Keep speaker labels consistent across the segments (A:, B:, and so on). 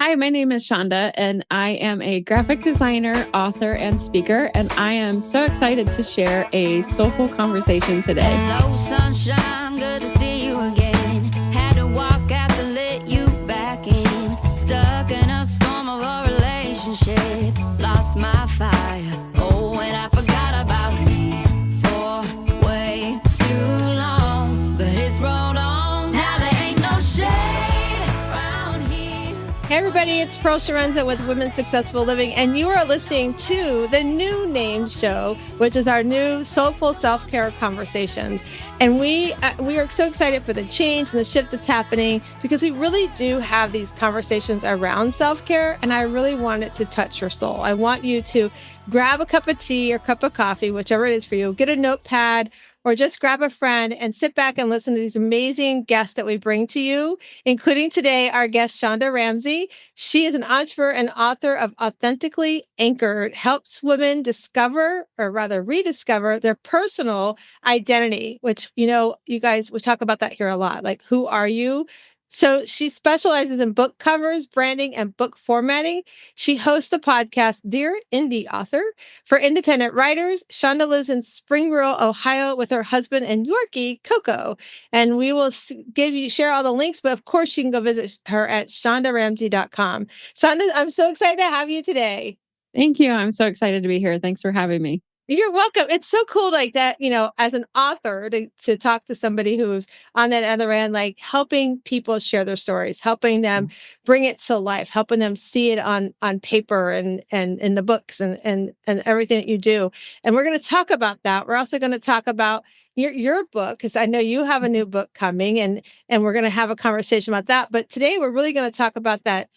A: Hi, my name is Shonda, and I am a graphic designer, author, and speaker. And I am so excited to share a soulful conversation today.
B: Hello, sunshine, good to see you again. Had to walk out to let you back in. Stuck in a storm of a relationship. Lost my fire. Oh, and I forgot about me for way too long. But it's rolled on. Now there ain't no shade around here.
C: Hey everybody, it's Pearl Chiarenza with Women's Successful Living, and you are listening to the new name show, which is our new Soulful Self-Care Conversations. And we are so excited for the change and the shift that's happening because we really do have these conversations around self-care, and I really want it to touch your soul. I want you to grab a cup of tea or cup of coffee, whichever it is for you, get a notepad, or just grab a friend and sit back and listen to these amazing guests that we bring to you, including today our guest, Shonda Ramsey. She is an entrepreneur and author of Authentically Anchored, helps women discover, or rather rediscover, their personal identity, which, you guys, we talk about that here a lot. Like, who are you? So she specializes in book covers, branding, and book formatting. She hosts the podcast Dear Indie Author for independent writers. Shonda lives in Spring Rural, Ohio with her husband and Yorkie, Coco. And we will share all the links, but of course you can go visit her at shondaramsey.com. Shonda, I'm so excited to have you today.
A: Thank you. I'm so excited to be here. Thanks for having me.
C: You're welcome. It's so cool like that, as an author to talk to somebody who's on that other end, like helping people share their stories, helping them bring it to life, helping them see it on paper and in the books and everything that you do. And we're going to talk about that. We're also going to talk about your book, because I know you have a new book coming, and we're going to have a conversation about that. But today we're really going to talk about that,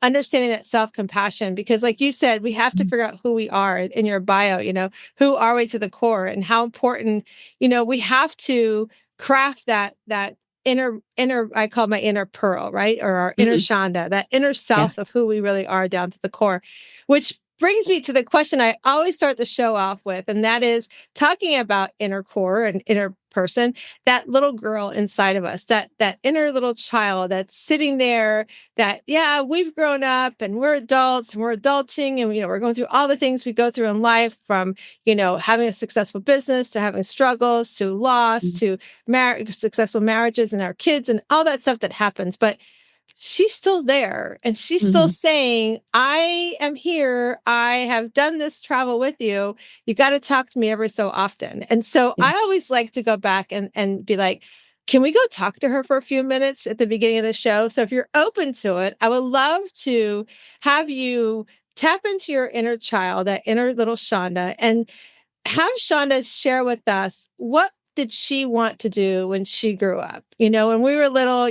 C: understanding that self-compassion, because like you said, we have to figure out who we are in your bio, who are we to the core, and how important, we have to craft that inner, I call my inner Pearl, right? Or our inner Shonda, that inner self of who we really are down to the core, which brings me to the question I always start the show off with, and that is talking about inner core and inner person, that little girl inside of us, that inner little child that's sitting there, that, yeah, we've grown up and we're adults and we're adulting, and, we're going through all the things we go through in life, from, having a successful business to having struggles to loss to successful marriages and our kids and all that stuff that happens. But she's still there, and she's still saying, I am here. I have done this travel with you. You got to talk to me every so often. And so I always like to go back and be like, can we go talk to her for a few minutes at the beginning of the show? So if you're open to it, I would love to have you tap into your inner child, that inner little Shonda, and have Shonda share with us, what did she want to do when she grew up? When we were little,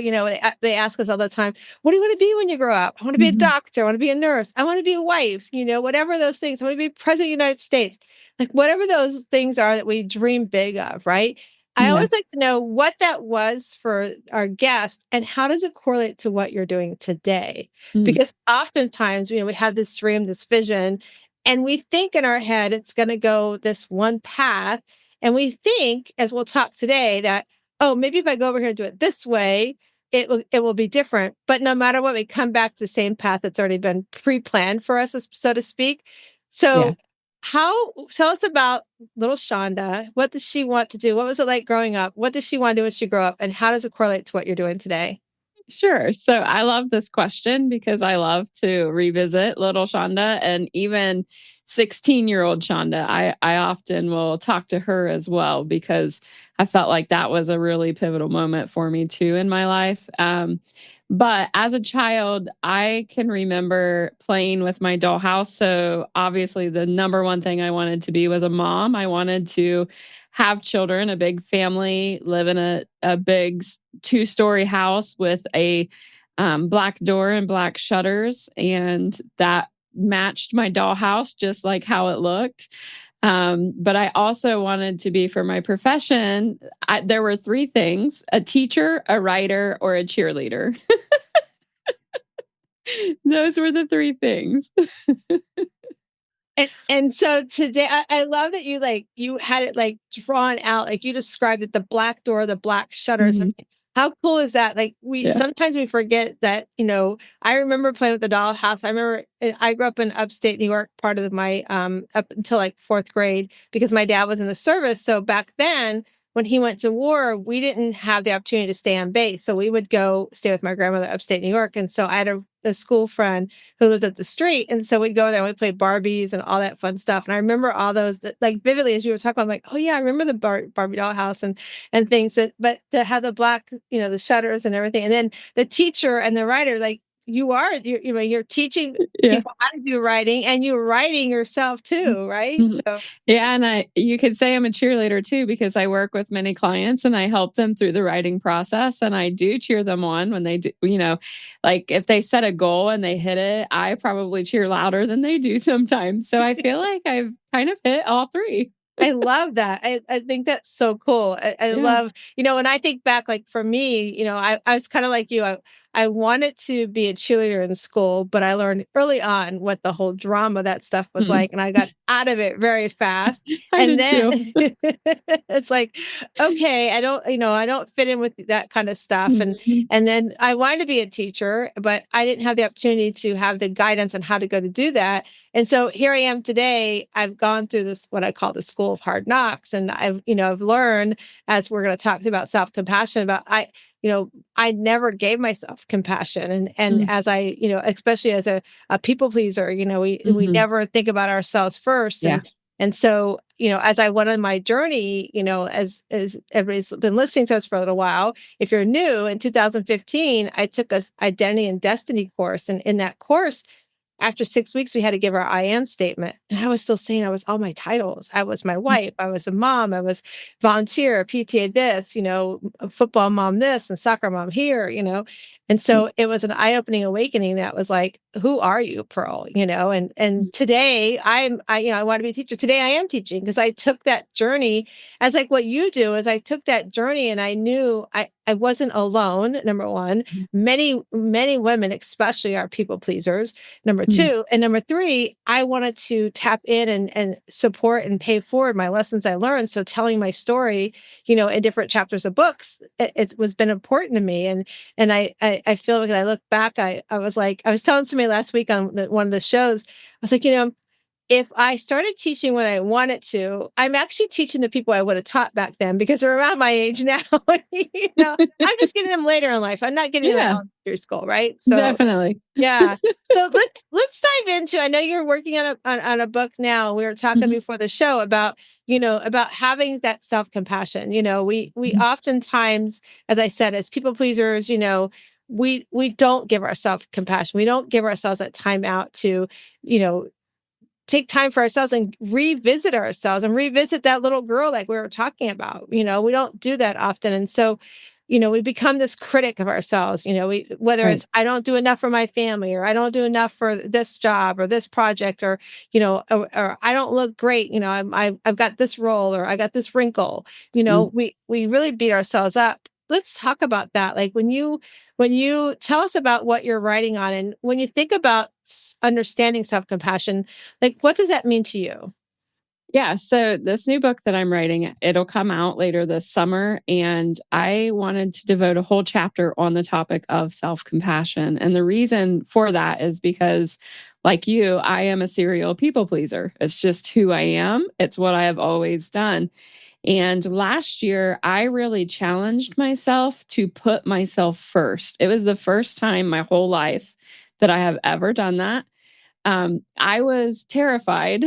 C: they ask us all the time, what do you want to be when you grow up? I want to be a doctor. I want to be a nurse. I want to be a wife, whatever those things. I want to be president of the United States. Like, whatever those things are that we dream big of, right? I always like to know what that was for our guest, and how does it correlate to what you're doing today? Because oftentimes, we have this dream, this vision, and we think in our head it's going to go this one path. And we think, as we'll talk today, that, oh, maybe if I go over here and do it this way, it will be different. But no matter what, we come back to the same path that's already been pre-planned for us, so to speak. So tell us about little Shonda. What does she want to do? What was it like growing up? What does she want to do when she grew up? And how does it correlate to what you're doing today?
A: Sure. So I love this question because I love to revisit little Shonda, and even 16-year-old Shonda. I often will talk to her as well, because I felt like that was a really pivotal moment for me too in my life. But as a child, I can remember playing with my dollhouse. So obviously the number one thing I wanted to be was a mom. I wanted to have children, a big family, live in a big 2-story house with a black door and black shutters. And that matched my dollhouse, just like how it looked. But I also wanted to be, for my profession, there were 3 things: a teacher, a writer, or a cheerleader. Those were the 3 things.
C: And so today, I love that you had it like drawn out, like you described it, the black door, the black shutters. How cool is that? Like
A: Yeah.
C: sometimes we forget that, I remember playing with the dollhouse. I remember I grew up in upstate New York, part of my up until like fourth grade, because my dad was in the service. So back then, when he went to war, we didn't have the opportunity to stay on base. So we would go stay with my grandmother upstate New York. And so I had a school friend who lived up the street. And so we'd go there and we'd play Barbies and all that fun stuff. And I remember all those that, like vividly as you were talking about, I'm like, oh yeah, I remember the Barbie dollhouse and things but to have the black, the shutters and everything. And then the teacher and the writer, like you're teaching
A: Yeah.
C: people how to do writing and you're writing yourself too, right?
A: Mhm.
C: So
A: Yeah. And you could say I'm a cheerleader too, because I work with many clients and I help them through the writing process. And I do cheer them on when they do, like if they set a goal and they hit it, I probably cheer louder than they do sometimes. So I feel like I've kind of hit all three.
C: I love that. I think that's so cool. I
A: Yeah.
C: love, when I think back, like for me, I was kind of like you. I wanted to be a cheerleader in school, but I learned early on what the whole drama that stuff was
A: Mm.
C: like. And I got out of it very fast.
A: I
C: And
A: did
C: then
A: too.
C: it's like, okay, I don't fit in with that kind of stuff.
A: Mhm.
C: And then I wanted to be a teacher, but I didn't have the opportunity to have the guidance on how to go to do that. And so here I am today. I've gone through this, what I call the school of hard knocks. And I've learned, as we're going to talk about self-compassion, I never gave myself compassion. And
A: Mm.
C: as especially as a people pleaser, we
A: Mhm.
C: never think about ourselves first.
A: Yeah.
C: And so, as I went on my journey, as everybody's been listening to us for a little while, if you're new, in 2015, I took a identity and destiny course. And in that course, after 6 weeks, we had to give our I am statement. And I was still saying I was all my titles. I was my wife. I was a mom. I was volunteer, PTA this, a football mom this, and soccer mom here. And so it was an eye-opening awakening that was like, who are you, Pearl? And today I want to be a teacher. Today I am teaching because I took that journey as like what you do is I took that journey and I knew I wasn't alone, number one. Many, many women, especially, are people pleasers. Number
A: Mm.
C: two. And number three, I wanted to tap in and support and pay forward my lessons I learned. So telling my story, in different chapters of books, it was been important to me. And I feel like when I look back, I was like, I was telling somebody last week on one of the shows, I was like, if I started teaching when I wanted to, I'm actually teaching the people I would have taught back then because they're around my age now. I'm just getting them later in life. I'm not getting them at
A: Yeah,
C: elementary school, right? So
A: definitely.
C: yeah. So let's dive into. I know you're working on a book now. We were talking
A: Mhm.
C: before the show about about having that self compassion. We
A: Mhm.
C: oftentimes, as I said, as people pleasers, we don't give ourselves compassion. We don't give ourselves that time out to you know take time for ourselves and revisit ourselves and revisit that little girl like we were talking about. We don't do that often. And so, we become this critic of ourselves, whether
A: Right.
C: it's I don't do enough for my family or I don't do enough for this job or this project or, or I don't look great, I've got this role or I got this wrinkle,
A: Mm.
C: we really beat ourselves up. Let's talk about that. Like when you tell us about what you're writing on and when you think about understanding self-compassion, like what does that mean to you?
A: Yeah. So this new book that I'm writing, it'll come out later this summer. And I wanted to devote a whole chapter on the topic of self-compassion. And the reason for that is because, like you, I am a serial people pleaser. It's just who I am. It's what I have always done. And last year, I really challenged myself to put myself first. It was the first time my whole life that I have ever done that. I was terrified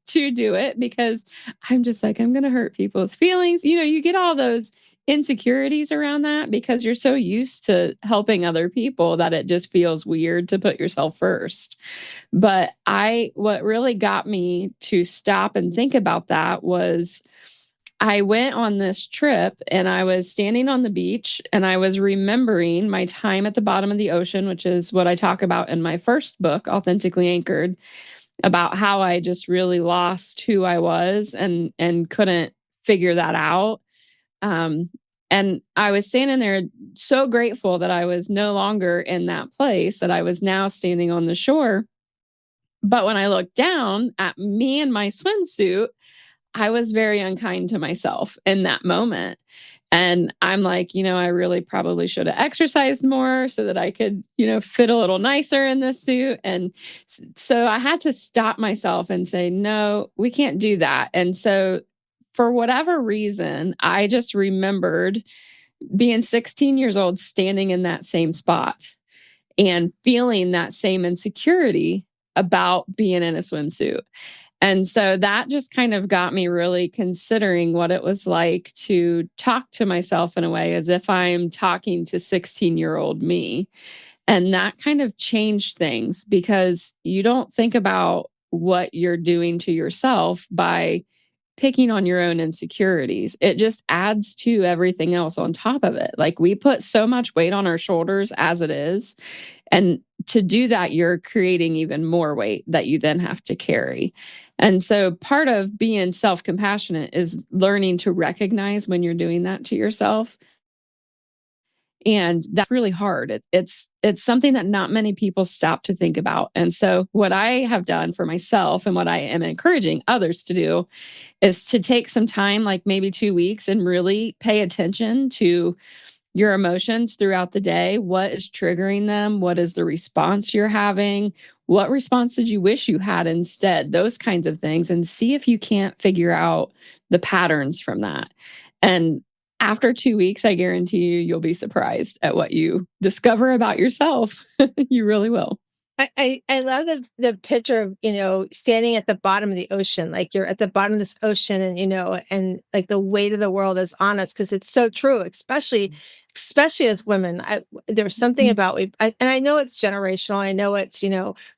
A: to do it because I'm just like, I'm going to hurt people's feelings. You get all those insecurities around that because you're so used to helping other people that it just feels weird to put yourself first. But what really got me to stop and think about that was I went on this trip and I was standing on the beach and I was remembering my time at the bottom of the ocean, which is what I talk about in my first book, Authentically Anchored, about how I just really lost who I was and couldn't figure that out. Um, and I was standing there so grateful that I was no longer in that place, that I was now standing on the shore. But when I looked down at me in my swimsuit, I was very unkind to myself in that moment. And I'm like, I really probably should have exercised more so that I could, fit a little nicer in this suit. And so I had to stop myself and say, no, we can't do that. And so for whatever reason, I just remembered being 16 years old, standing in that same spot and feeling that same insecurity about being in a swimsuit. And so that just kind of got me really considering what it was like to talk to myself in a way as if I'm talking to 16-year-old me. And that kind of changed things because you don't think about what you're doing to yourself by picking on your own insecurities. It just adds to everything else on top of it. Like we put so much weight on our shoulders as it is. And to do that, you're creating even more weight that you then have to carry. And so part of being self-compassionate is learning to recognize when you're doing that to yourself. And that's really hard. It's something that not many people stop to think about. And so what I have done for myself and what I am encouraging others to do is to take some time, like maybe 2 weeks, and really pay attention to your emotions throughout the day. What is triggering them? What is the response you're having? What response did you wish you had instead? Those kinds of things, and see if you can't figure out the patterns from that. And after 2 weeks, I guarantee you'll be surprised at what you discover about yourself. You really will.
C: I love the picture of, standing at the bottom of the ocean, like you're at the bottom of this ocean and like the weight of the world is on us because it's so true, especially as women. There's something about and I know it's generational. I know it's,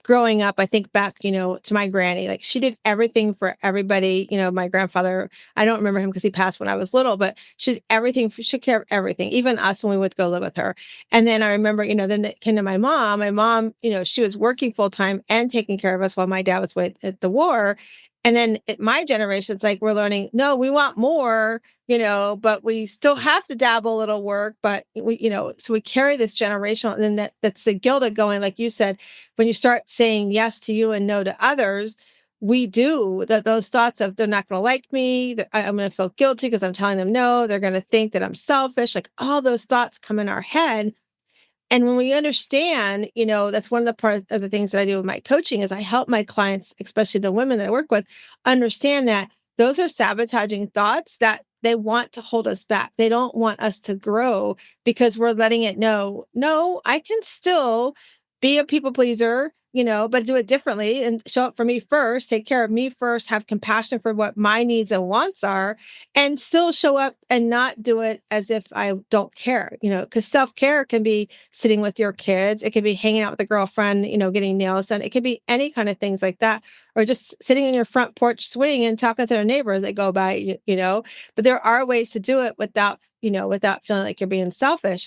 C: growing up. I think back, to my granny, like she did everything for everybody. My grandfather, I don't remember him because he passed when I was little, but she did everything, she took care of everything, even us when we would go live with her. And then I remember, then it came to my mom. My mom, she was working full time and taking care of us while my dad was away at the war. And then at my generation, it's like we're learning, no, we want more, but we still have to dabble a little work. But so we carry this generational, and then that's the guilt of going, like you said, when you start saying yes to you and no to others, we do that. Those thoughts of they're not going to like me, that I'm going to feel guilty because I'm telling them no, they're going to think that I'm selfish. Like all those thoughts come in our head. And when we understand, that's one of the part of the things that I do with my coaching is I help my clients, especially the women that I work with, understand that those are sabotaging thoughts that they want to hold us back. They don't want us to grow because we're letting it know, no, I can still be a people pleaser, but do it differently and show up for me first, take care of me first, have compassion for what my needs and wants are, and still show up and not do it as if I don't care, because self-care can be sitting with your kids. It could be hanging out with a girlfriend, getting nails done. It could be any kind of things like that, or just sitting in your front porch swinging and talking to their neighbors that go by, but there are ways to do it without feeling like you're being selfish.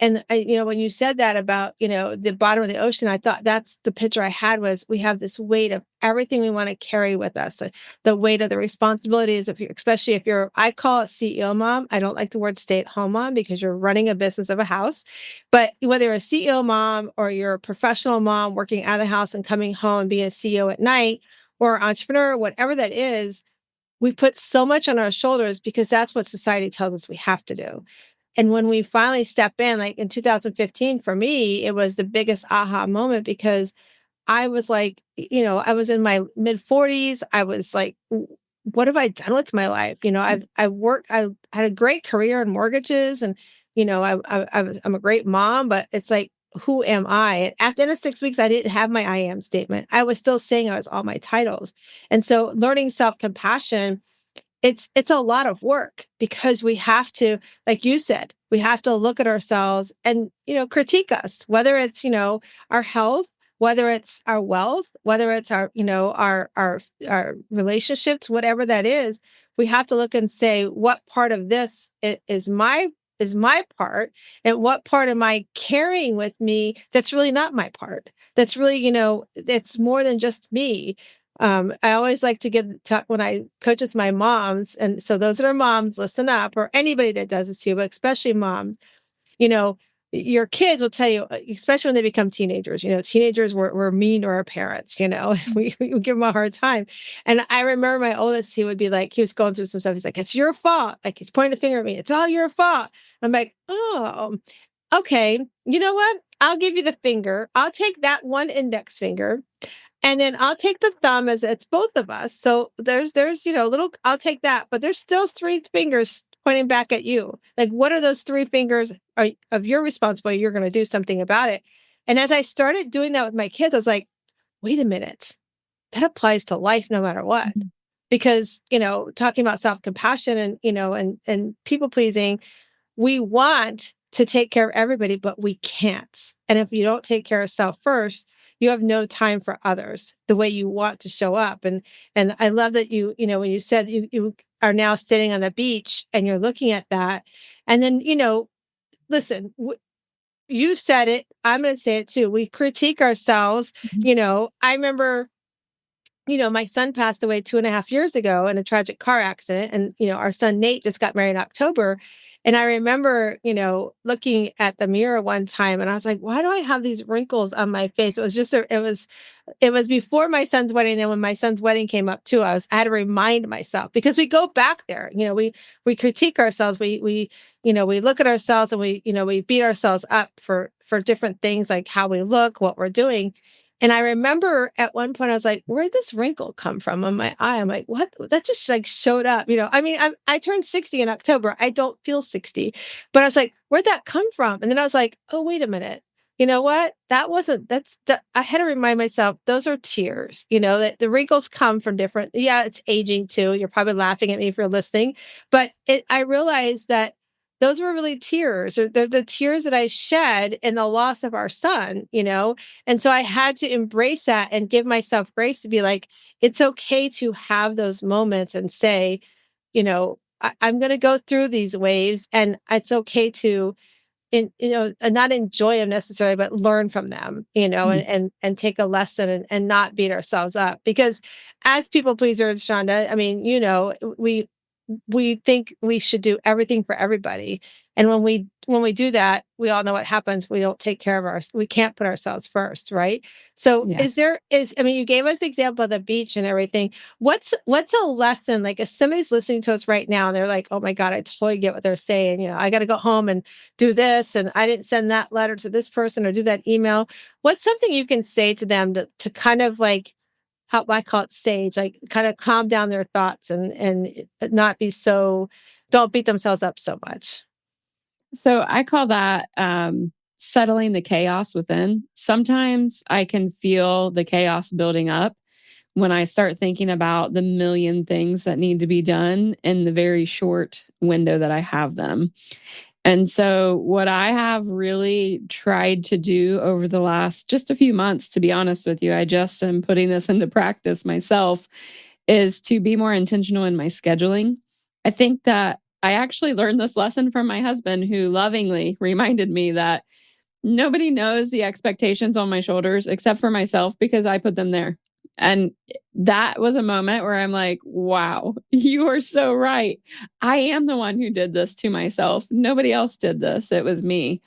C: And when you said that about, the bottom of the ocean, I thought that's the picture I had was we have this weight of everything we want to carry with us. The weight of the responsibilities, especially if you're, I call it CEO mom. I don't like the word stay-at-home mom because you're running a business of a house. But whether you're a CEO mom or you're a professional mom working out of the house and coming home and being a CEO at night, or entrepreneur, whatever that is, we put so much on our shoulders because that's what society tells us we have to do. And when we finally step in, like in 2015, for me, it was the biggest aha moment because I was like, I was in my mid 40s. I was like, what have I done with my life? I had a great career in mortgages and, I'm a great mom, but it's like, who am I? And after the 6 weeks, I didn't have my I am statement. I was still saying I was all my titles. And so learning self-compassion, it's a lot of work because we have to, like you said, we have to look at ourselves and, critique us, whether it's, our health, whether it's our wealth, whether it's our, our relationships, whatever that is, we have to look and say, what part of this is my part, and what part am I carrying with me that's really not my part? That's really, it's more than just me. I always like to talk when I coach with my moms. And so those that are moms, listen up, or anybody that does this too, but especially moms, your kids will tell you, especially when they become teenagers, teenagers were mean to our parents, we would give them a hard time. And I remember my oldest, he would be like, he was going through some stuff. He's like, it's your fault. Like he's pointing a finger at me. It's all your fault. I'm like, oh, okay. You know what? I'll give you the finger. I'll take that one index finger. And then I'll take the thumb as it's both of us. So there's, little, I'll take that, but there's still three fingers pointing back at you. Like, what are those three fingers of your responsibility? You're going to do something about it. And as I started doing that with my kids, I was like, wait a minute, that applies to life no matter what. Because, talking about self-compassion and people pleasing, we want to take care of everybody, but we can't. And if you don't take care of self first, you have no time for others the way you want to show up. And I love that when you said you are now sitting on the beach and you're looking at that. And then, listen, you said it. I'm going to say it too. We critique ourselves. I remember, my son passed away 2.5 years ago in a tragic car accident. And, our son Nate just got married in October. And I remember, looking at the mirror one time and I was like, why do I have these wrinkles on my face? It was just, it was before my son's wedding. Then when my son's wedding came up too, I had to remind myself, because we go back there, we critique ourselves. We look at ourselves and we beat ourselves up for different things, like how we look, what we're doing. And I remember at one point I was like, where'd this wrinkle come from on my eye? I'm like, what? That just like showed up, I turned 60 in October. I don't feel 60, but I was like, where'd that come from? And then I was like, oh, wait a minute. You know what? I had to remind myself, those are tears, that the wrinkles come from different, it's aging too. You're probably laughing at me if you're listening, but I realized that those were really tears, or they're the tears that I shed in the loss of our son, And so I had to embrace that and give myself grace to be like, it's okay to have those moments and say, I'm going to go through these waves, and it's okay to, not enjoy them necessarily, but learn from them, and take a lesson and not beat ourselves up. Because as people pleasers, Shonda, I mean, we think we should do everything for everybody. And when we do that, we all know what happens. We don't take care of we can't put ourselves first. Right. So you gave us the example of the beach and everything. What's a lesson? Like if somebody's listening to us right now and they're like, oh my God, I totally get what they're saying. I got to go home and do this. And I didn't send that letter to this person or do that email. What's something you can say to them to kind of like, how I call it sage, like kind of calm down their thoughts and not be don't beat themselves up so much.
A: So I call that settling the chaos within. Sometimes I can feel the chaos building up when I start thinking about the million things that need to be done in the very short window that I have them. And so what I have really tried to do over the last just a few months, to be honest with you, I just am putting this into practice myself, is to be more intentional in my scheduling. I think that I actually learned this lesson from my husband, who lovingly reminded me that nobody knows the expectations on my shoulders except for myself, because I put them there. And that was a moment where I'm like, wow, you are so right. I am the one who did this to myself. Nobody else did this. It was me.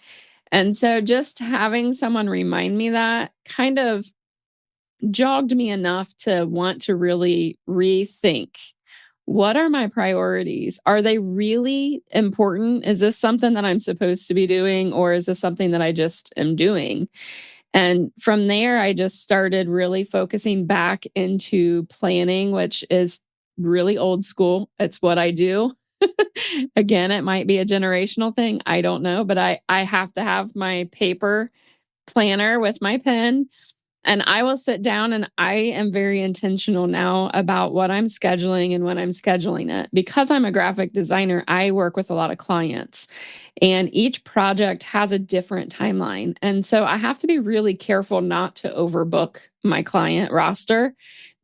A: And so just having someone remind me that kind of jogged me enough to want to really rethink, what are my priorities? Are they really important? Is this something that I'm supposed to be doing, or is this something that I just am doing? And from there, I just started really focusing back into planning, which is really old school. It's what I do. Again, it might be a generational thing. I don't know, but I have to have my paper planner with my pen, and I will sit down, and I am very intentional now about what I'm scheduling and when I'm scheduling it. Because I'm a graphic designer, I work with a lot of clients, and each project has a different timeline. And so I have to be really careful not to overbook my client roster,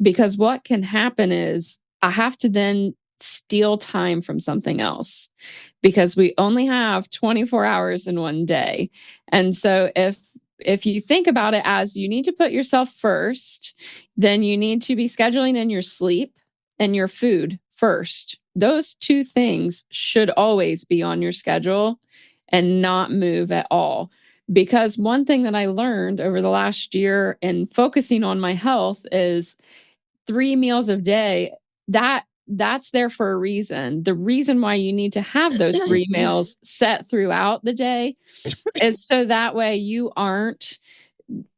A: because what can happen is I have to then steal time from something else, because we only have 24 hours in one day. And so if you think about it as you need to put yourself first, then you need to be scheduling in your sleep and your food first. Those two things should always be on your schedule. and not move at all. Because one thing that I learned over the last year in focusing on my health is 3 meals a day, that's there for a reason. The reason why you need to have those 3 meals set throughout the day is so that way you aren't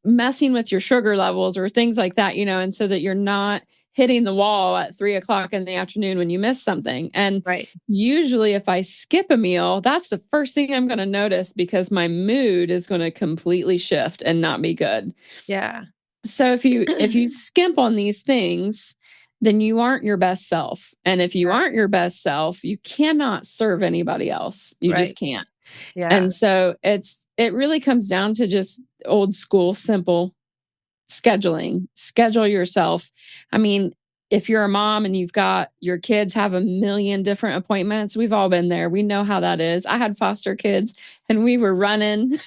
A: messing with your sugar levels or things like that, and so that you're not hitting the wall at 3 o'clock in the afternoon when you miss something. And
C: Right.
A: usually if I skip a meal, that's the first thing I'm going to notice because my mood is going to completely shift and not be good.
C: Yeah.
A: So if you skimp on these things, then you aren't your best self. And if you aren't your best self, you cannot serve anybody else. You just can't.
C: Yeah.
A: And so it really comes down to just old school, simple scheduling. Schedule yourself. I mean, if you're a mom and you've got your kids have a million different appointments, we've all been there. We know how that is. I had foster kids and we were running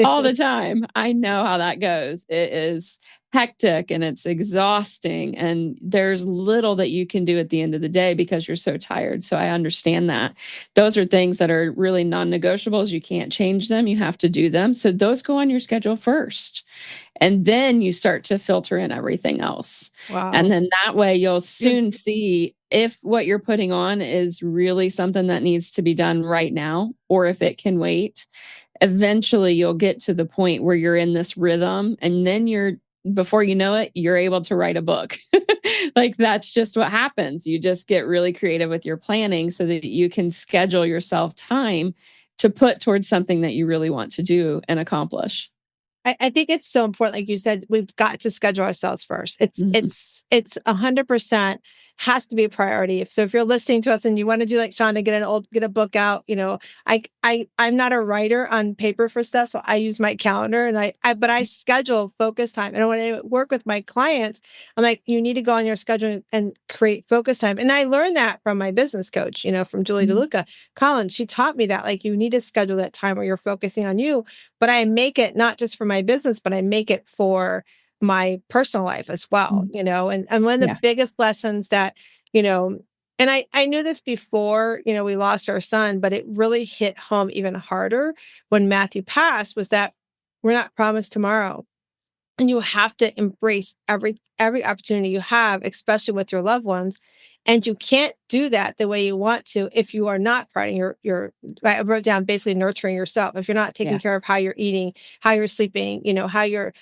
A: all the time. I know how that goes. It is hectic and it's exhausting. And there's little that you can do at the end of the day because you're so tired. So I understand that. Those are things that are really non-negotiables. You can't change them. You have to do them. So those go on your schedule first. And then you start to filter in everything else.
C: Wow.
A: And then that way you'll soon see if what you're putting on is really something that needs to be done right now, or if it can wait. Eventually you'll get to the point where you're in this rhythm, and then before you know it, you're able to write a book. Like that's just what happens. You just get really creative with your planning so that you can schedule yourself time to put towards something that you really want to do and accomplish.
C: I think it's so important. Like you said, we've got to schedule ourselves first. It's
A: Mhm.
C: it's 100% has to be a priority. If you're listening to us and you want to do like Shonda, get a book out, I'm not a writer on paper for stuff. So I use my calendar and but I schedule focus time. And when I work with my clients, I'm like, you need to go on your schedule and create focus time. And I learned that from my business coach, from Julie
A: Mhm.
C: DeLuca Collins. She taught me that, like, you need to schedule that time where you're focusing on you. But I make it not just for my business, but I make it for my personal life as well, and one of the
A: Yeah.
C: biggest lessons that, and I knew this before, we lost our son, but it really hit home even harder when Matthew passed, was that we're not promised tomorrow. And you have to embrace every opportunity you have, especially with your loved ones. And you can't do that the way you want to if you are not prioritizing I wrote down basically nurturing yourself. If you're not taking
A: Yeah.
C: care of how you're eating, how you're sleeping, how you're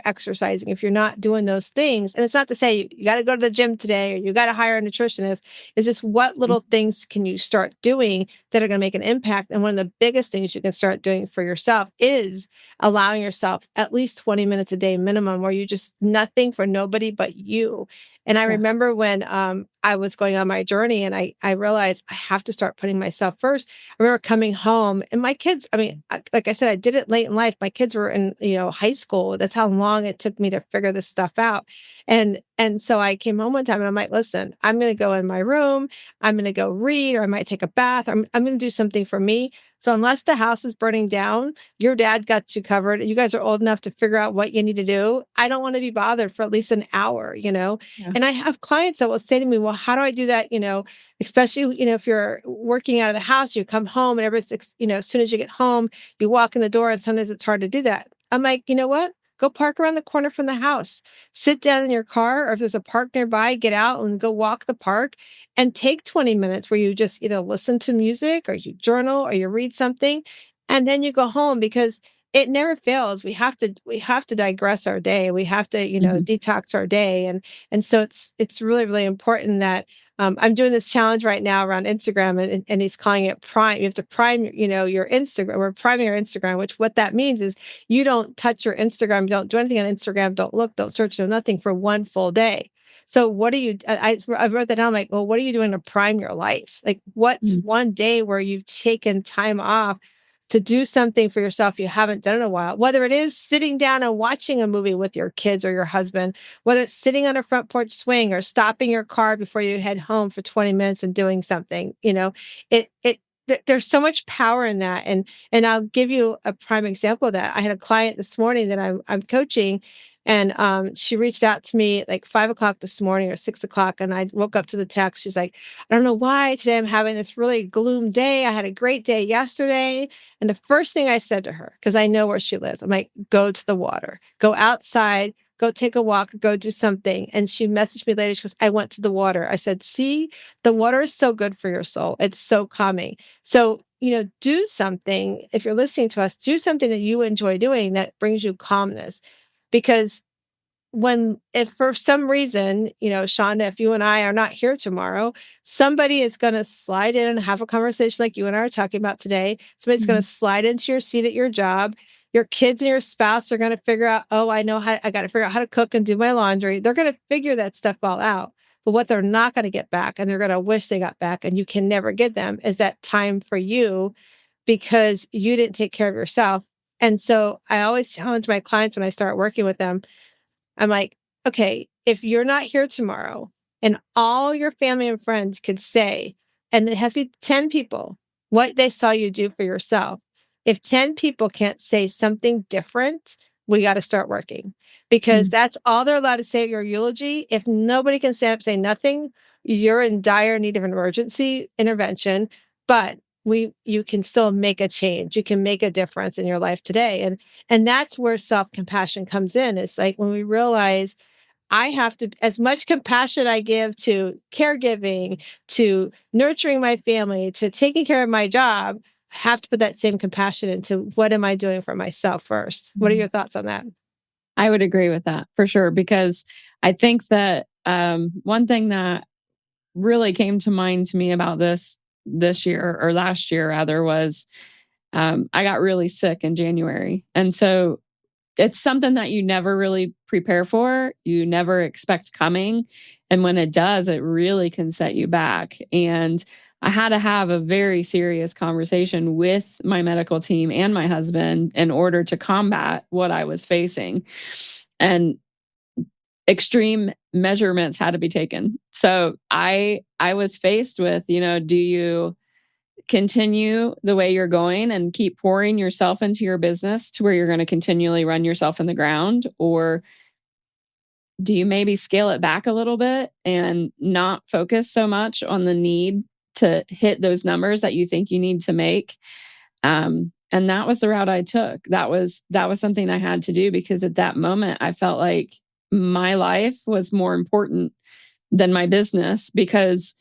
C: exercising, if you're not doing those things. And it's not to say you got to go to the gym today or you got to hire a nutritionist. It's just what little things can you start doing that are going to make an impact. And one of the biggest things you can start doing for yourself is allowing yourself at least 20 minutes a day minimum where you just nothing for nobody but you. And I remember when I was going on my journey and I realized I have to start putting myself first. I remember coming home and my kids, like I said, I did it late in life. My kids were in, high school. That's how long it took me to figure this stuff out. And so I came home one time and I'm like, listen, I'm going to go in my room. I'm going to go read, or I might take a bath. I'm going to do something for me. So unless the house is burning down, your dad got you covered. You guys are old enough to figure out what you need to do. I don't want to be bothered for at least an hour,
A: Yeah.
C: And I have clients that will say to me, well, how do I do that? Especially, if you're working out of the house, you come home and everybody's, as soon as you get home, you walk in the door and sometimes it's hard to do that. I'm like, you know what? Go park around the corner from the house, sit down in your car, or if there's a park nearby, get out and go walk the park and take 20 minutes where you just either listen to music or you journal or you read something. And then you go home because it never fails. We have to digress our day. We have to,
A: Mhm.
C: detox our day. And so it's really, really important that I'm doing this challenge right now around Instagram and he's calling it prime. You have to prime, your Instagram. We're priming your Instagram, which what that means is you don't touch your Instagram, don't do anything on Instagram, don't look, don't search, no nothing for one full day. So what do you, I wrote that down. I'm like, well, what are you doing to prime your life? Like what's
A: Mm.
C: one day where you've taken time off to do something for yourself you haven't done in a while, whether it is sitting down and watching a movie with your kids or your husband, whether it's sitting on a front porch swing or stopping your car before you head home for 20 minutes and doing something, there's so much power in that. And I'll give you a prime example of that. I had a client this morning that I'm coaching, And she reached out to me like 5 o'clock this morning or 6 o'clock. And I woke up to the text. She's like, I don't know why today I'm having this really gloom day. I had a great day yesterday. And the first thing I said to her, because I know where she lives, I'm like, go to the water, go outside, go take a walk, go do something. And she messaged me later. She goes, I went to the water. I said, see, the water is so good for your soul. It's so calming. So, do something. If you're listening to us, do something that you enjoy doing that brings you calmness. Because if for some reason, Shonda, if you and I are not here tomorrow, somebody is going to slide in and have a conversation like you and I are talking about today. Somebody's going to slide into your seat at your job. Your kids and your spouse are going to figure out, oh, I got to figure out how to cook and do my laundry. They're going to figure that stuff all out. But what they're not going to get back, and they're going to wish they got back, and you can never get them, is that time for you because you didn't take care of yourself. And so I always challenge my clients when I start working with them. I'm like, okay, if you're not here tomorrow and all your family and friends could say, and it has to be 10 people, what they saw you do for yourself. If 10 people can't say something different, we got to start working because that's all they're allowed to say at your eulogy. If nobody can stand up and say nothing, you're in dire need of an emergency intervention, but you can still make a change. You can make a difference in your life today. And that's where self-compassion comes in. It's like when we realize I have to, as much compassion I give to caregiving, to nurturing my family, to taking care of my job, I have to put that same compassion into what am I doing for myself first? What are your thoughts on that?
A: I would agree with that for sure, because I think that one thing that really came to mind to me about this year or last year rather was I got really sick in January. And so it's something that you never really prepare for. You never expect coming. And when it does, it really can set you back. And I had to have a very serious conversation with my medical team and my husband in order to combat what I was facing. And extreme measurements had to be taken. So I was faced with, do you continue the way you're going and keep pouring yourself into your business to where you're going to continually run yourself in the ground? Or do you maybe scale it back a little bit and not focus so much on the need to hit those numbers that you think you need to make? And that was the route I took. That was something I had to do because at that moment I felt like my life was more important than my business because,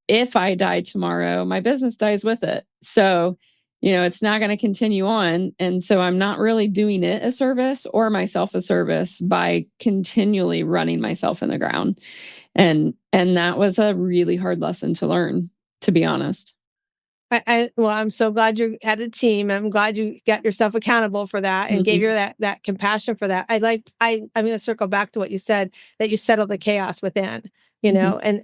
A: if I die tomorrow, my business dies with it. So, it's not going to continue on. And so I'm not really doing it a service or myself a service by continually running myself in the ground. And that was a really hard lesson to learn, to be honest.
C: Well, I'm so glad you had a team. I'm glad you got yourself accountable for that and gave you that compassion for that. I'm going to circle back to what you said, that you settle the chaos within, and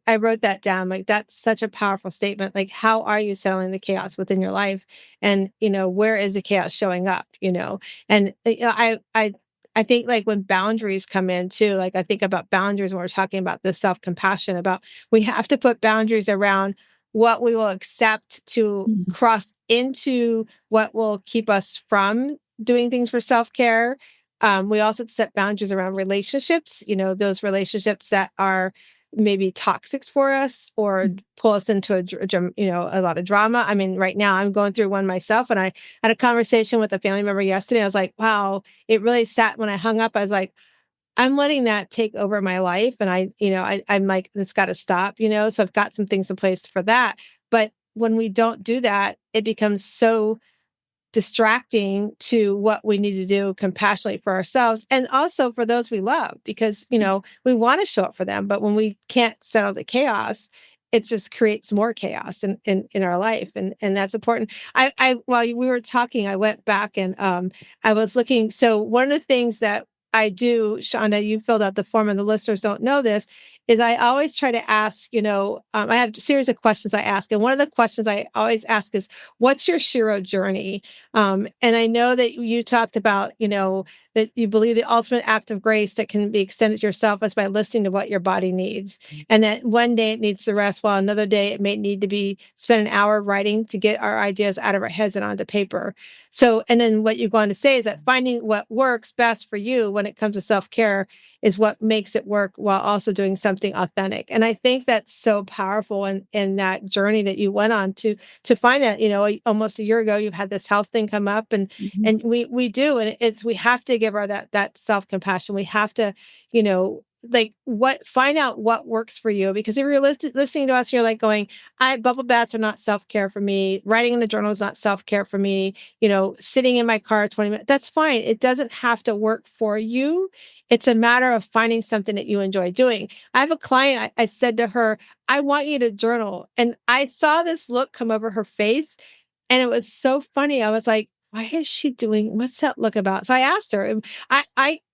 C: I wrote that down. Like, that's such a powerful statement. Like, how are you settling the chaos within your life? And, where is the chaos showing up, and I think like when boundaries come in too, like I think about boundaries when we're talking about this self-compassion about, we have to put boundaries around what we will accept to cross into what will keep us from doing things for self-care. We also set boundaries around relationships, those relationships that are maybe toxic for us or pull us into a lot of drama. I mean, right now I'm going through one myself, and I had a conversation with a family member yesterday. I was like, wow, it really sat when I hung up. I was like, I'm letting that take over my life. And I'm like, it's got to stop, so I've got some things in place for that. But when we don't do that, it becomes so distracting to what we need to do compassionately for ourselves and also for those we love, because, we want to show up for them. But when we can't settle the chaos, it just creates more chaos in our life. And that's important. While we were talking, I went back and I was looking. So one of the things that I do, Shonda, you filled out the form and the listeners don't know this, is I always try to ask, I have a series of questions I ask. And one of the questions I always ask is, what's your Shiro journey? And I know that you talked about, that you believe the ultimate act of grace that can be extended to yourself is by listening to what your body needs. And that one day it needs to rest, while another day it may need to be spend an hour writing to get our ideas out of our heads and onto paper. So, and then what you go on to say is that finding what works best for you when it comes to self-care is what makes it work while also doing something authentic. And I think that's so powerful in that journey that you went on to find that, almost a year ago, you've had this health thing come up, and
A: Mhm.
C: we do, and we have to give our that self-compassion. We have to, like find out what works for you, because if you're listening to us, you're like going, bubble baths are not self-care for me. Writing in the journal is not self-care for me. Sitting in my car 20 minutes, that's fine. It doesn't have to work for you. It's a matter of finding something that you enjoy doing. I have a client, I said to her, I want you to journal. And I saw this look come over her face, and it was so funny. I was like, why is she what's that look about? So I asked her, and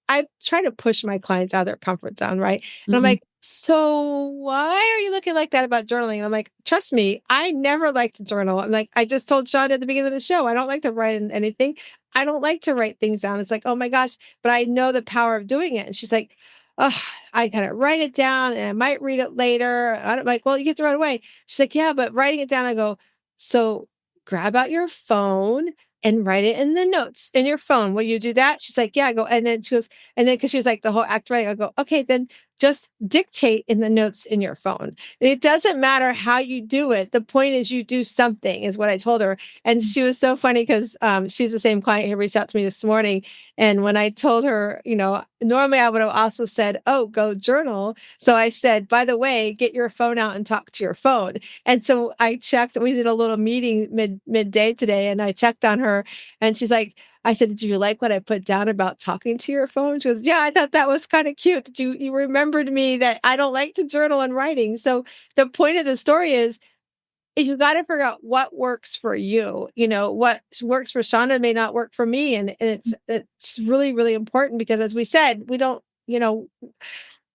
C: I try to push my clients out of their comfort zone, right? And I'm
A: Mhm.
C: like, so why are you looking like that about journaling? And I'm like, trust me, I never like to journal. I'm like, I just told Sean at the beginning of the show, I don't like to write in anything. I don't like to write things down. It's like, oh my gosh, but I know the power of doing it. And she's like, oh, I kind of write it down and I might read it later. I'm like, well, you get to right away. She's like, yeah, but writing it down, I go, so grab out your phone and write it in the notes in your phone. Will you do that? She's like, yeah. I go, and then she goes, and then because she was like the whole act right, I go, okay, then just dictate in the notes in your phone. It doesn't matter how you do it. The point is you do something, is what I told her. And she was so funny because she's the same client who reached out to me this morning. And when I told her, normally I would have also said, oh, go journal. So I said, by the way, get your phone out and talk to your phone. And so I checked, we did a little meeting midday today, and I checked on her, and she's like, I said, did you like what I put down about talking to your phone? She goes, yeah, I thought that was kind of cute. That you remembered me that I don't like to journal and writing. So the point of the story is you got to figure out what works for you. What works for Shonda may not work for me. And it's really, really important, because as we said, we don't,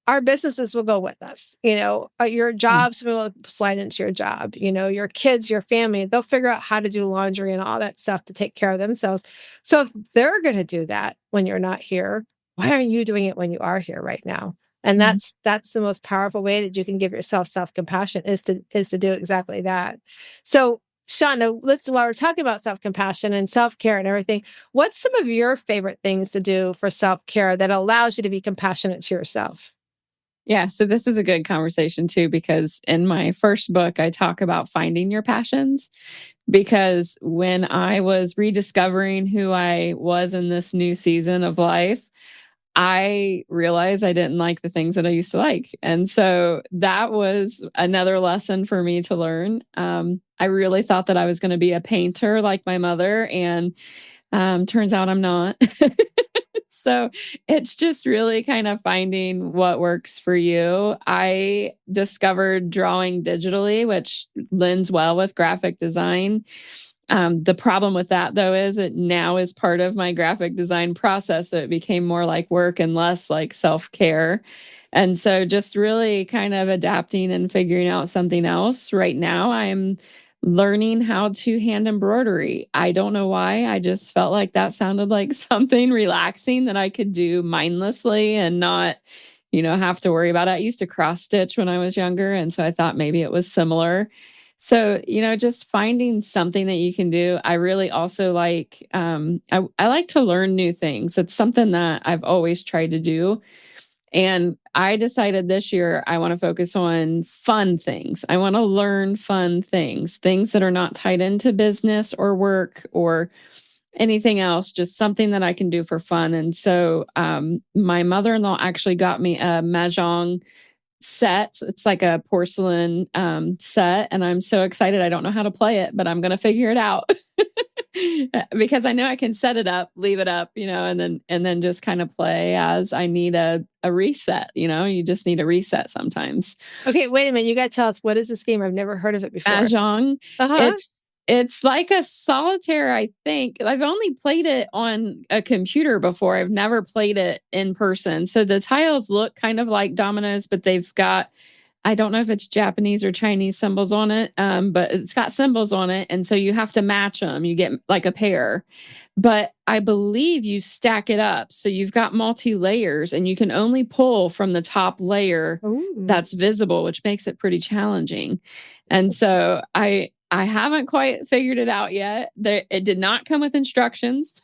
C: our businesses will go with us. Your
A: Yeah.
C: jobs will slide into your job. Your kids, your family, they'll figure out how to do laundry and all that stuff to take care of themselves. So if they're going to do that when you're not here, why aren't you doing it when you are here right now? And
A: Mhm.
C: that's the most powerful way that you can give yourself self-compassion, is to do exactly that. So Shonda, while we're talking about self-compassion and self-care and everything, what's some of your favorite things to do for self-care that allows you to be compassionate to yourself?
A: Yeah, so this is a good conversation too, because in my first book, I talk about finding your passions. Because when I was rediscovering who I was in this new season of life, I realized I didn't like the things that I used to like. And so that was another lesson for me to learn. I really thought that I was going to be a painter like my mother, and turns out I'm not. So it's just really kind of finding what works for you. I discovered drawing digitally, which lends well with graphic design. The problem with that, though, is it now is part of my graphic design process. So it became more like work and less like self care. And so just really kind of adapting and figuring out something else. Right now, I'm learning how to hand embroidery. I don't know why. I just felt like that sounded like something relaxing that I could do mindlessly and not, have to worry about it. I used to cross stitch when I was younger. And so I thought maybe it was similar. So, just finding something that you can do. I really also like, I like to learn new things. It's something that I've always tried to do. And I decided this year I want to focus on fun things. I want to learn fun things, things that are not tied into business or work or anything else, just something that I can do for fun. And so my mother in law actually got me a Mahjong set. It's like a porcelain set. And I'm so excited. I don't know how to play it, but I'm going to figure it out. Because I know I can set it up, leave it up, and then just kind of play as I need a reset. You just need a reset sometimes.
C: Okay, wait a minute. You got to tell us, what is this game? I've never heard of it before.
A: Mahjong,
C: Uh-huh.
A: it's It's like a solitaire, I think. I've only played it on a computer before. I've never played it in person. So the tiles look kind of like dominoes, but they've got, I don't know if it's Japanese or Chinese symbols on it, but it's got symbols on it. And so you have to match them. You get like a pair. But I believe you stack it up. So you've got multi layers and you can only pull from the top layer
C: Ooh.
A: that's visible, which makes it pretty challenging. And so I haven't quite figured it out yet. It did not come with instructions.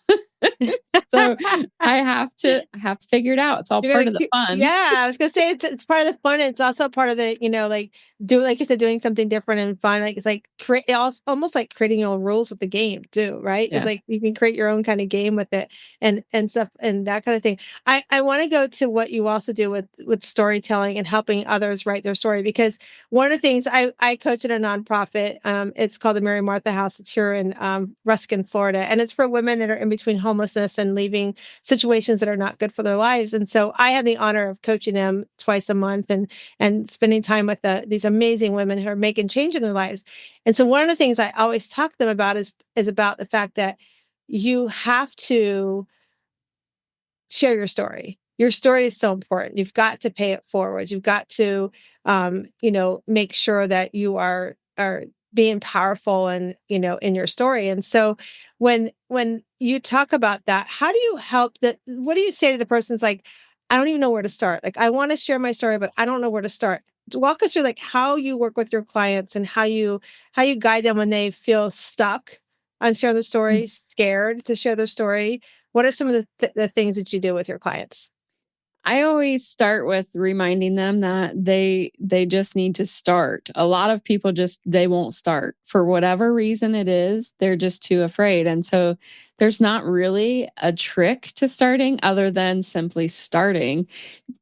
A: So I have to figure it out. It's all
C: You're
A: part
C: gonna
A: of the fun.
C: yeah, I was gonna say it's part of the fun. It's also part of the, like like you said, doing something different and fun. Like it's like create almost like creating your own rules with the game too, right? It's
A: Yeah.
C: like you can create your own kind of game with it and stuff and that kind of thing. I want to go to what you also do with storytelling and helping others write their story, because one of the things I coach at a nonprofit, it's called the Mary Martha House. It's here in Ruskin, Florida, and it's for women that are in between homelessness and leaving situations that are not good for their lives. And so I have the honor of coaching them twice a month and spending time with these amazing women who are making change in their lives. And so one of the things I always talk to them about is about the fact that you have to share your story. Your story is so important. You've got to pay it forward. You've got to, make sure that you are being powerful and, in your story. And so when you talk about that, how do you help that? What do you say to the person's like, I don't even know where to start. Like, I want to share my story, but I don't know where to start. Walk us through like how you work with your clients and how you guide them when they feel stuck on sharing their story, scared to share their story. What are some of the things that you do with your clients?
A: I always start with reminding them that they just need to start. A lot of people just they won't start for whatever reason it is. They're just too afraid. And so there's not really a trick to starting other than simply starting.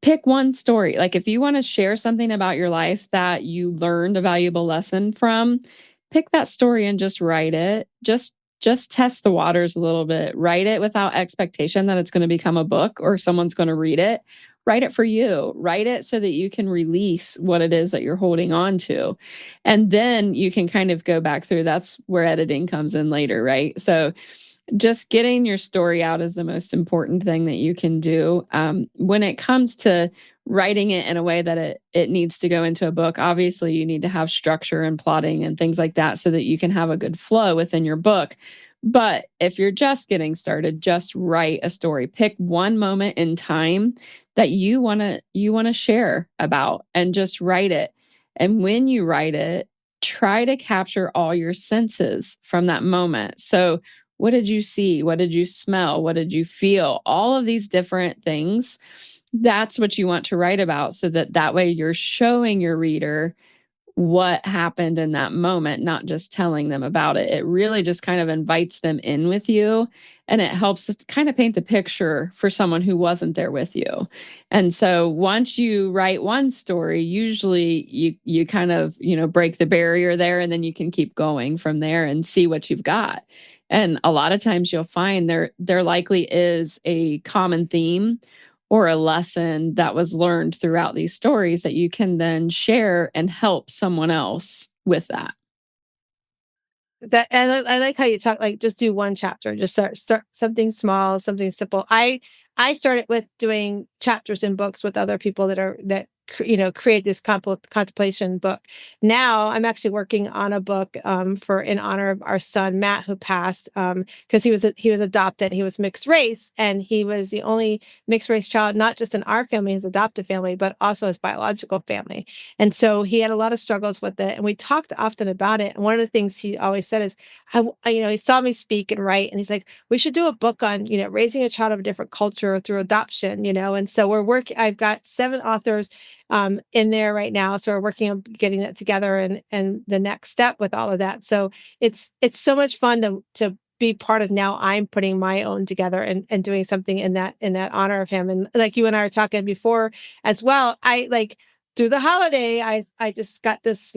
A: Pick one story. Like if you want to share something about your life that you learned a valuable lesson from, pick that story and just write it. Just test the waters a little bit. Write it without expectation that it's going to become a book or someone's going to read it. Write it for you. Write it so that you can release what it is that you're holding on to. And then you can kind of go back through. That's where editing comes in later, right? So just getting your story out is the most important thing that you can do. When it comes to writing it in a way that it needs to go into a book, obviously you need to have structure and plotting and things like that so that you can have a good flow within your book. But if you're just getting started, just write a story. Pick one moment in time that you want to share about and just write it. And when you write it, try to capture all your senses from that moment. So what did you see? What did you smell? What did you feel? All of these different things. That's what you want to write about so that way you're showing your reader what happened in that moment, not just telling them about it. It really just kind of invites them in with you and it helps to kind of paint the picture for someone who wasn't there with you. And so once you write one story, usually you kind of, break the barrier there and then you can keep going from there and see what you've got. And a lot of times you'll find there likely is a common theme or a lesson that was learned throughout these stories that you can then share and help someone else with that.
C: That and I like how you talk like just do one chapter, just start something small, something simple. I started with doing chapters in books with other people create this contemplation book. Now I'm actually working on a book for in honor of our son Matt, who passed because he was adopted. He was mixed race, and he was the only mixed race child, not just in our family, his adoptive family, but also his biological family. And so he had a lot of struggles with it, and we talked often about it. And one of the things he always said is, he saw me speak and write, and he's like, we should do a book on raising a child of a different culture through adoption. And so we're working. I've got 7 authors in there right now. So we're working on getting that together and the next step with all of that. So it's so much fun to be part of. Now I'm putting my own together and doing something in that honor of him. And like you and I were talking before as well, I like through the holiday, I just got this,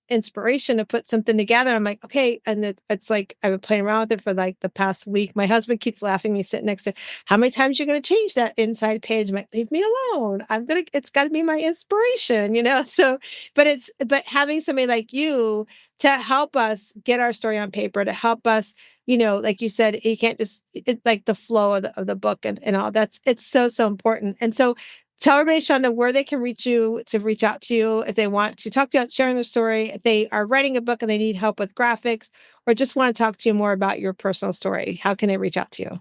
C: inspiration to put something together. I'm like, okay. And it's like, I've been playing around with it for like the past week. My husband keeps laughing, me sitting next to, how many times you're going to change that inside page? I'm like, leave me alone. It's got to be my inspiration, So, but having somebody like you to help us get our story on paper, to help us, like you said, you can't just, it's like the flow of the book and all it's so, so important. And so tell everybody, Shonda, where they can reach you to reach out to you if they want to talk to you about sharing their story, if they are writing a book and they need help with graphics, or just want to talk to you more about your personal story. How can they reach out to you?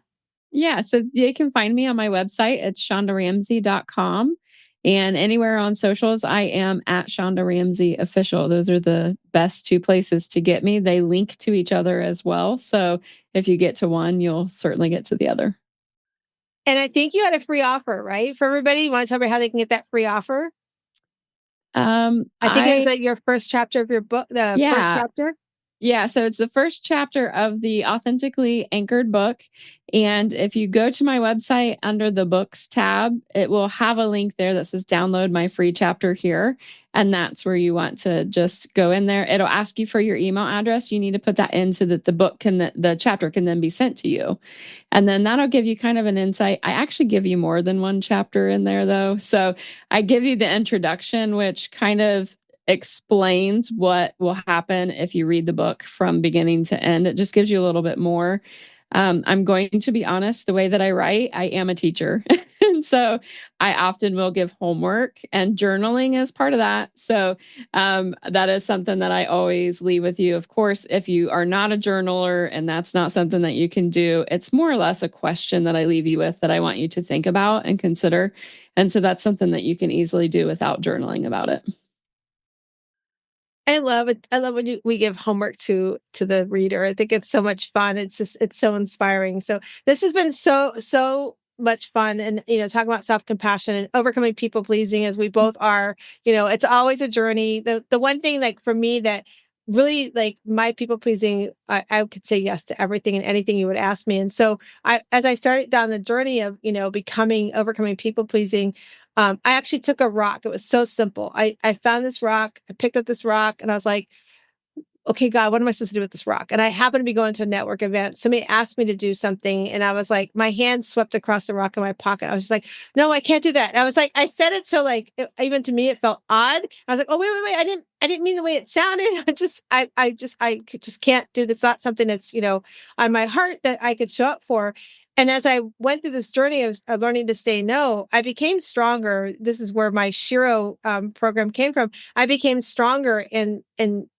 A: Yeah, so they can find me on my website. It's shondaramsey.com. And anywhere on socials, I am at Shonda Ramsey Official. Those are the best two places to get me. They link to each other as well. So if you get to one, you'll certainly get to the other.
C: And I think you had a free offer, right? For everybody, you want to tell me how they can get that free offer? I think it was like your first chapter of your book, the first chapter.
A: Yeah, so it's the first chapter of the Authentically Anchored book. And if you go to my website under the books tab, it will have a link there that says download my free chapter here. And that's where you want to just go in there. It'll ask you for your email address. You need to put that in so that the chapter can then be sent to you. And then that'll give you kind of an insight. I actually give you more than one chapter in there though. So I give you the introduction, which kind of explains what will happen if you read the book from beginning to end. It just gives you a little bit more. I'm going to be honest, the way that I write, I am a teacher. And so I often will give homework, and journaling is part of that. So that is something that I always leave with you. Of course, if you are not a journaler and that's not something that you can do, it's more or less a question that I leave you with that I want you to think about and consider. And so that's something that you can easily do without journaling about it.
C: I love it. I love when we give homework to the reader. I think it's so much fun. It's so inspiring. So this has been so much fun, and talking about self-compassion and overcoming people pleasing, as we both are. It's always a journey. The one thing, like for me, that really, like, my people pleasing, I could say yes to everything and anything you would ask me. And so as I started down the journey of overcoming people pleasing, I actually took a rock. It was so simple. I found this rock. I picked up this rock, and I was like, okay, God, what am I supposed to do with this rock? And I happened to be going to a network event. Somebody asked me to do something, and I was like, my hand swept across the rock in my pocket. I was just like, no, I can't do that. And I was like, I said it so, like, even to me, it felt odd. I was like, oh, wait. I didn't mean the way it sounded. I just can't do. That's not something that's, on my heart that I could show up for. And as I went through this journey of learning to say no, I became stronger. This is where my Shiro program came from. I became stronger in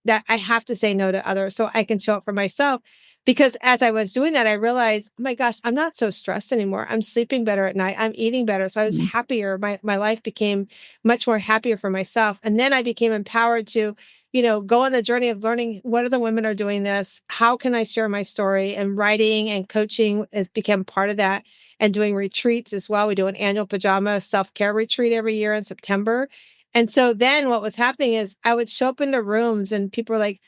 C: that I have to say no to others so I can show up for myself. Because as I was doing that, I realized, oh my gosh, I'm not so stressed anymore. I'm sleeping better at night. I'm eating better. So I was happier. My life became much more happier for myself. And then I became empowered to go on the journey of learning what other women are doing this. How can I share my story? And writing and coaching has become part of that, and doing retreats as well. We do an annual pajama self-care retreat every year in September. And so then what was happening is I would show up in the rooms and people were like,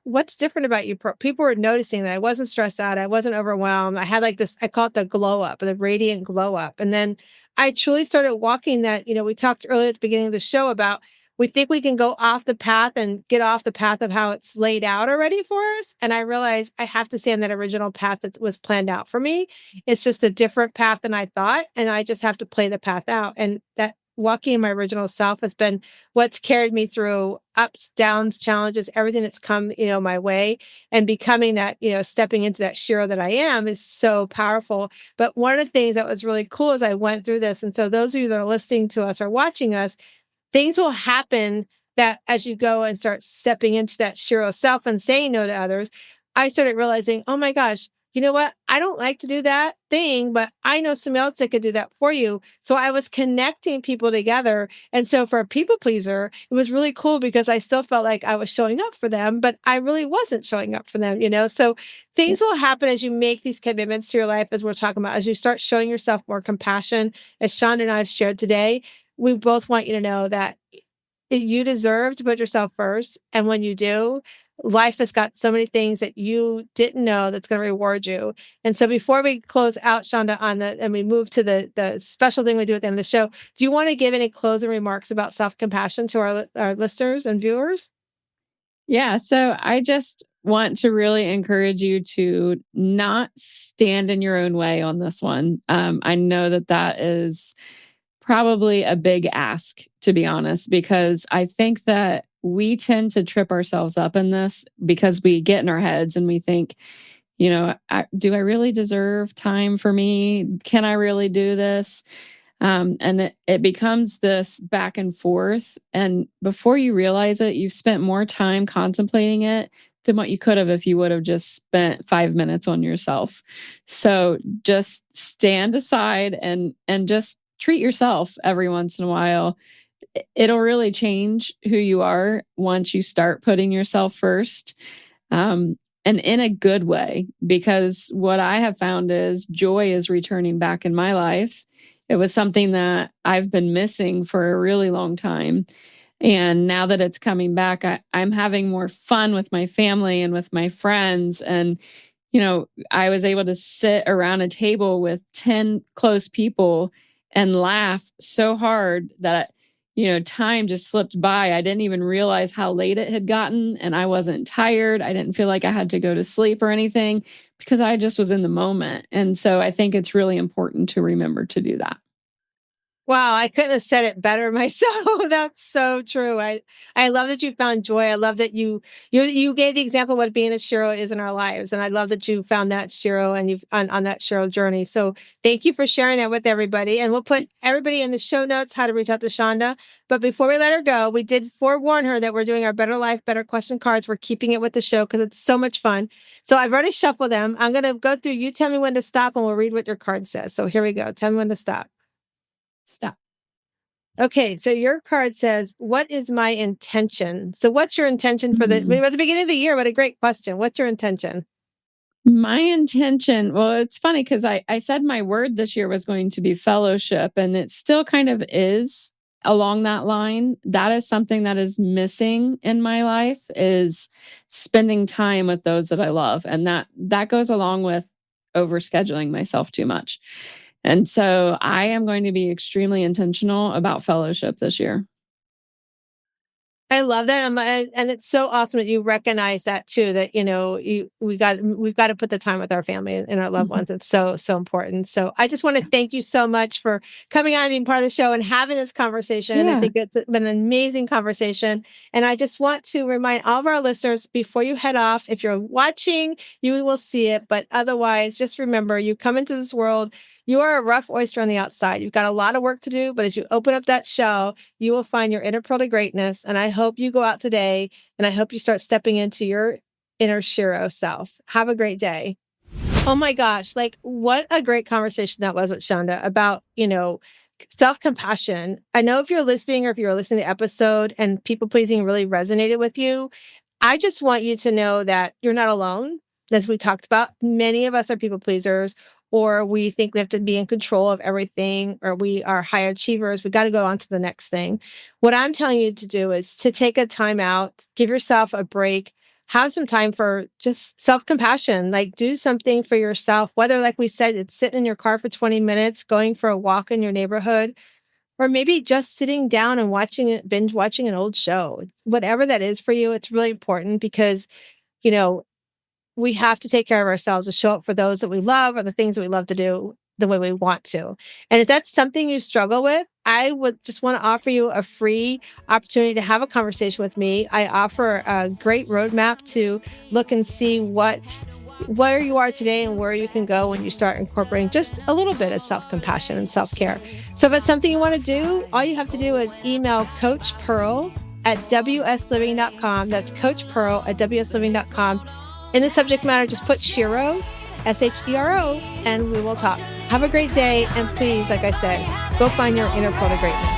C: what's different about you? People were noticing that I wasn't stressed out. I wasn't overwhelmed. I had like this, I call it the glow up, the radiant glow up. And then I truly started walking that, we talked earlier at the beginning of the show about, we think we can go off the path and get off the path of how it's laid out already for us. And I realized I have to stay on that original path that was planned out for me. It's just a different path than I thought. And I just have to play the path out. And that walking in my original self has been what's carried me through ups, downs, challenges, everything that's come, my way. And becoming that, stepping into that Shiro that I am is so powerful. But one of the things that was really cool as I went through this, and so those of you that are listening to us or watching us, things will happen that as you go and start stepping into that Shiro self and saying no to others, I started realizing, oh my gosh, you know what? I don't like to do that thing, but I know somebody else that could do that for you. So I was connecting people together. And so for a people pleaser, it was really cool because I still felt like I was showing up for them, but I really wasn't showing up for them, So things will happen as you make these commitments to your life, as we're talking about, as you start showing yourself more compassion, as Shonda and I have shared today. We both want you to know that you deserve to put yourself first. And when you do, life has got so many things that you didn't know that's going to reward you. And so before we close out, Shonda, and we move to the special thing we do at the end of the show, do you want to give any closing remarks about self-compassion to our listeners and viewers?
A: Yeah. So I just want to really encourage you to not stand in your own way on this one. I know that that is probably a big ask, to be honest, because I think that we tend to trip ourselves up in this because we get in our heads and we think, do I really deserve time for me? Can I really do this? And it becomes this back and forth. And before you realize it, you've spent more time contemplating it than what you could have if you would have just spent 5 minutes on yourself. So just stand aside and just treat yourself every once in a while. It'll really change who you are once you start putting yourself first. And in a good way, because what I have found is joy is returning back in my life. It was something that I've been missing for a really long time. And now that it's coming back, I'm having more fun with my family and with my friends. And, I was able to sit around a table with 10 close people and laugh so hard that, time just slipped by. I didn't even realize how late it had gotten. And I wasn't tired. I didn't feel like I had to go to sleep or anything because I just was in the moment. And so I think it's really important to remember to do that.
C: Wow, I couldn't have said it better myself. That's so true. I love that you found joy. I love that you gave the example of what being a Shiro is in our lives, and I love that you found that Shiro and you've on that Shiro journey. So thank you for sharing that with everybody, and we'll put everybody in the show notes how to reach out to Shonda. But before we let her go, we did forewarn her that we're doing our Better Life, Better Question cards. We're keeping it with the show because it's so much fun. So I've already shuffled them. I'm going to go through. You tell me when to stop, and we'll read what your card says. So here we go. Tell me when to stop.
A: Stop.
C: Okay, so your card says, "What is my intention?" So, what's your intention for at the beginning of the year? What a great question. What's your intention?
A: My intention, well, it's funny because I said my word this year was going to be fellowship, and it still kind of is along that line. That is something that is missing in my life is spending time with those that I love. And that goes along with overscheduling myself too much. And so I am going to be extremely intentional about fellowship this year.
C: I love that, and it's so awesome that you recognize that too. That we've got to put the time with our family and our loved ones. It's so important. So I just want to thank you so much for coming on and being part of the show and having this conversation.
A: Yeah.
C: I think it's been an amazing conversation, and I just want to remind all of our listeners before you head off. If you're watching, you will see it, but otherwise, just remember: you come into this world. You are a rough oyster on the outside. You've got a lot of work to do, but as you open up that shell, you will find your inner pearl to greatness. And I hope you go out today and I hope you start stepping into your inner Shiro self. Have a great day. Oh my gosh. What a great conversation that was with Shonda about, self-compassion. I know if you're listening or if you're listening to the episode and people pleasing really resonated with you, I just want you to know that you're not alone. As we talked about, many of us are people pleasers, or we think we have to be in control of everything, or we are high achievers. We got to go on to the next thing. What I'm telling you to do is to take a time out, give yourself a break, have some time for just self-compassion, do something for yourself, whether, like we said, it's sitting in your car for 20 minutes, going for a walk in your neighborhood, or maybe just sitting down and binge watching an old show. Whatever that is for you, it's really important because, we have to take care of ourselves to show up for those that we love or the things that we love to do the way we want to. And if that's something you struggle with, I would just want to offer you a free opportunity to have a conversation with me. I offer a great roadmap to look and see where you are today and where you can go when you start incorporating just a little bit of self-compassion and self-care. So if it's something you want to do, all you have to do is email Coach Pearl at wsliving.com. That's Coach Pearl at wsliving.com. In the subject matter, just put Shiro, Shero, and we will talk. Have a great day. And please, like I said, go find your inner pearl of greatness.